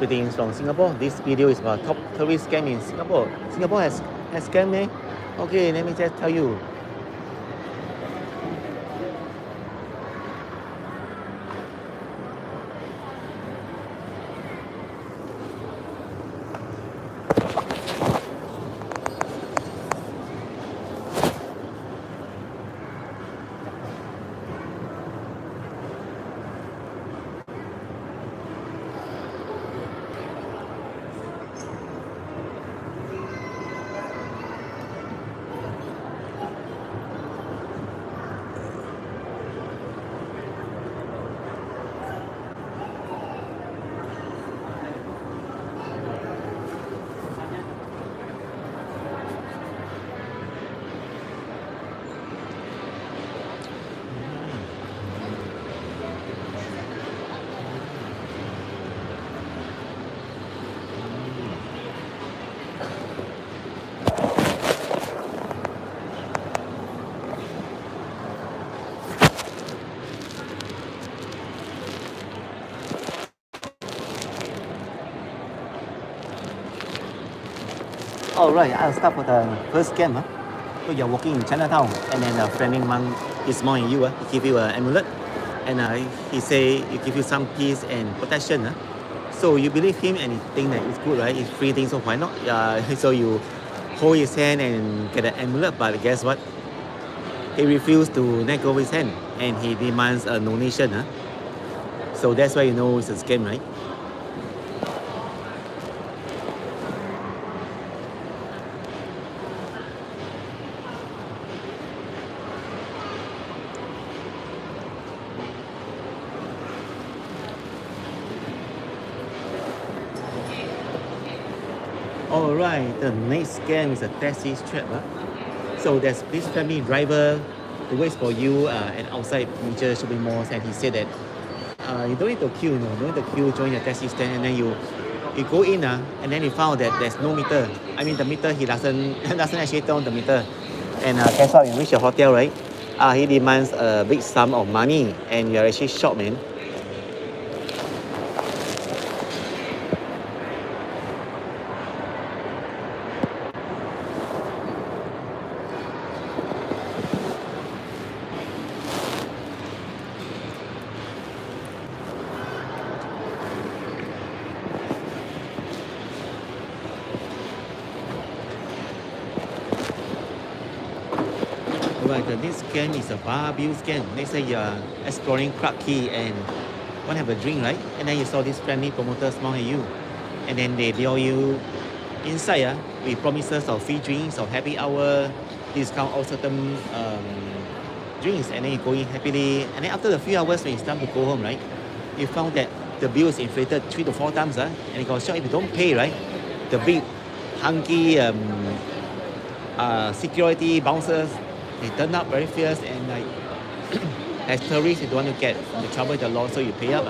Greetings from Singapore. This video is about top tourist scam in Singapore. Singapore has scam, eh? Okay, let me just tell you. Alright, I'll start with the first scam. So you're walking in Chinatown and then a friendly monk is smiling you. He give you an amulet and he say he give you some peace and protection. So you believe him and you think that it's good, right? It's free thing, so why not? So you hold his hand and get an amulet, but guess what? He refused to let go of his hand and he demands a donation. So that's why you know it's a scam, right? Alright, the next scam is a taxi trap. So there's this family driver who waits for you and outside major shopping malls, and he said that you don't need to queue, no, don't need to queue, join the taxi stand, and then you go in and then he found that there's no meter. I mean the meter, he doesn't actually turn on the meter. And guess what, you reach your hotel, right? He demands a big sum of money and you're actually shocked, man. Right, this scam is a barbecue scam. Let's say you're exploring Clarke Quay and want to have a drink, right? And then you saw this friendly promoter smile at you. And then they lure you inside with promises of free drinks or happy hour, discount on certain drinks. And then you go in happily. And then after a few hours when it's time to go home, right? You found that the bill is inflated 3 to 4 times. And you got shocked if you don't pay, right? The big, hunky security bouncers, they turn up very fierce and like as tourists you don't want to get into trouble with the law, so you pay up.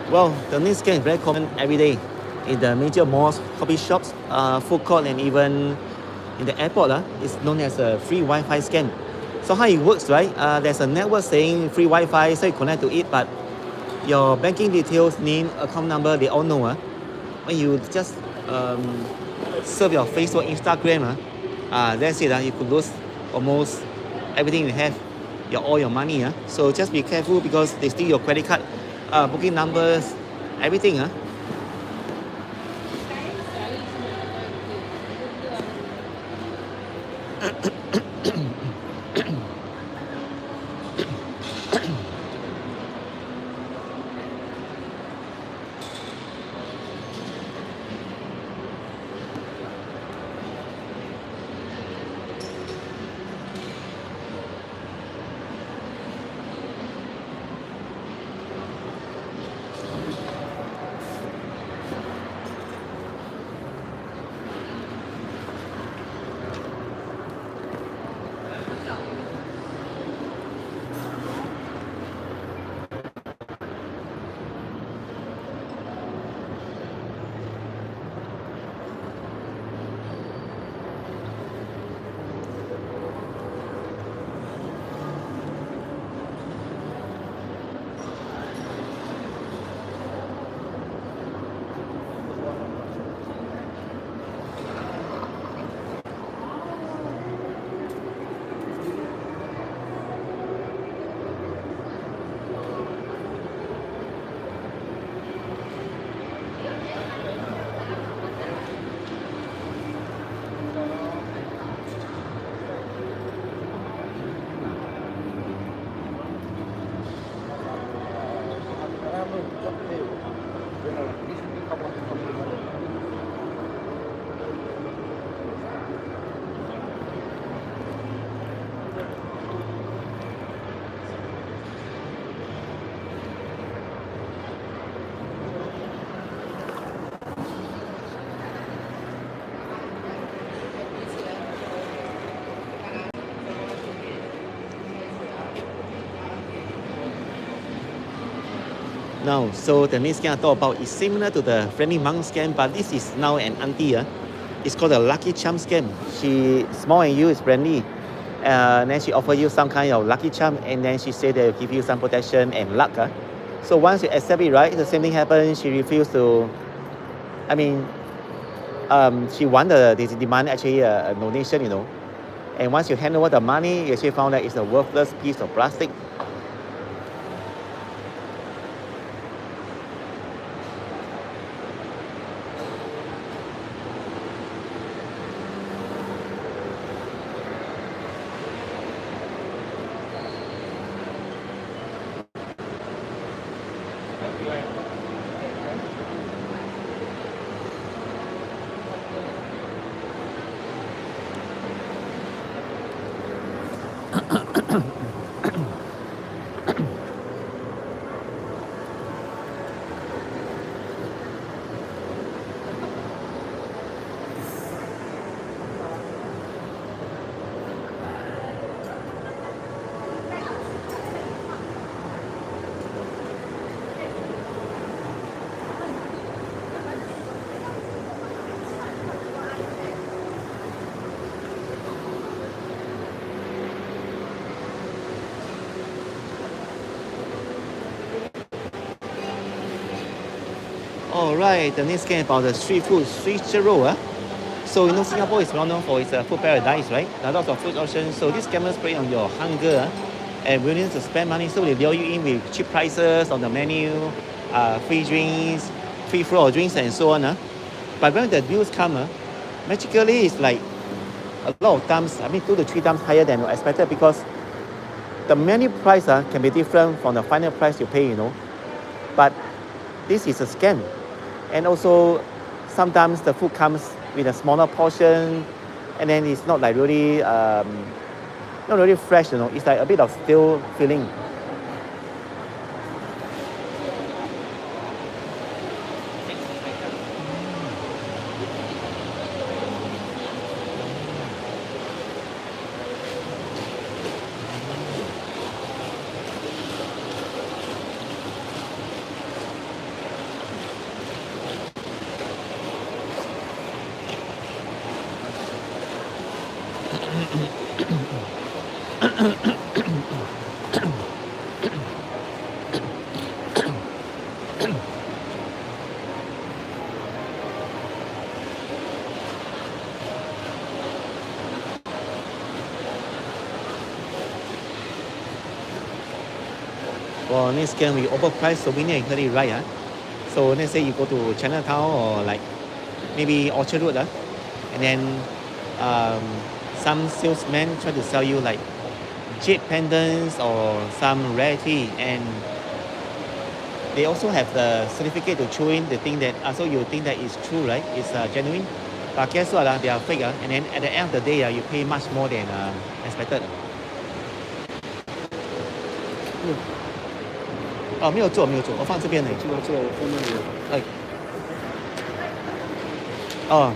Well, the next scam is very common every day in the major malls, coffee shops, food court, and even in the airport. It's known as a free Wi-Fi scam. So how it works, right? There's a network saying free Wi-Fi, so you connect to it, but your banking details, name, account number, they all know. When you just serve your Facebook, Instagram, that's it. You could lose almost everything you have, all your money. So just be careful because they steal your credit card, booking numbers, everything. Now, so the next scam I talk about is similar to the friendly monk scam, but this is now an auntie. It's called a lucky charm scam. She small and you is friendly. And then she offer you some kind of lucky charm, and then she say they'll give you some protection and luck. So once you accept it, right, the same thing happens. She refused to. She want the demand actually a donation. And once you hand over the money, you actually found that it's a worthless piece of plastic. Alright, the next game about the street food, street churro. So Singapore is well known for its food paradise, right? A lot of food options. So these scammers prey on your hunger and willingness to spend money. So they lure you in with cheap prices on the menu, free drinks, free flow of drinks, and so on. But when the deals come, magically it's like a lot of times, 2 to 3 times higher than you expected because the menu price can be different from the final price you pay. But this is a scam. And also, sometimes the food comes with a smaller portion, and then it's not like really, not really fresh, you know. It's like a bit of stale feeling. For next scam, we overpriced souvenir, you heard it right, huh? So let's say you go to Chinatown or like maybe Orchard Road, and then um, some salesman try to sell you like jade pendants or some rarity, and they also have the certificate to show in the thing that so you think that it's true, right? It's genuine. But guess what? They are fake, and then at the end of the day, you pay much more than expected. 哦，没有做，没有做，我放这边呢。就要做后面的。哎，哦。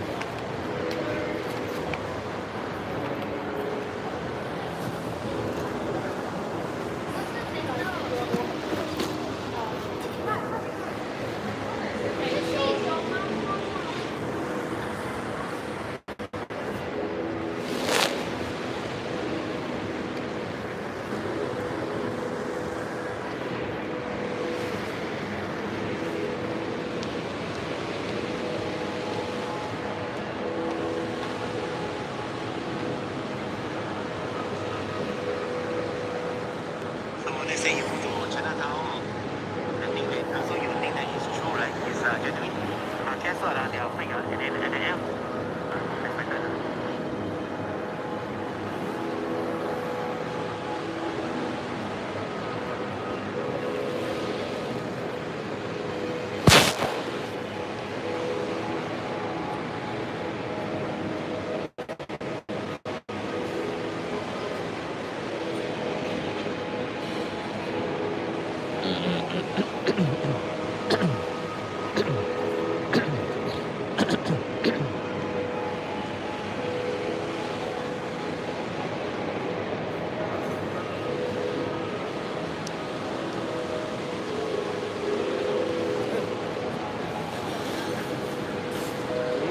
Say you go to Chinatown, I think that so you think that it's true, right? It's genuine. But guess what? They are fake, and then at the end, expected.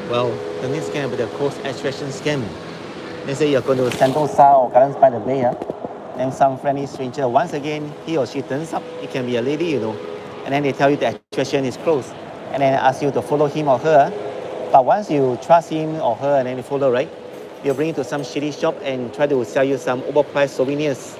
Well, the next scam will be the coast attraction scam. Let's say you're going to Sentosa or Gardens by the Bay, then some friendly stranger, once again, he or she turns up. It can be a lady, you know, and then they tell you the attraction is closed, and then ask you to follow him or her. But once you trust him or her and then you follow, right, they'll bring you to some shitty shop and try to sell you some overpriced souvenirs.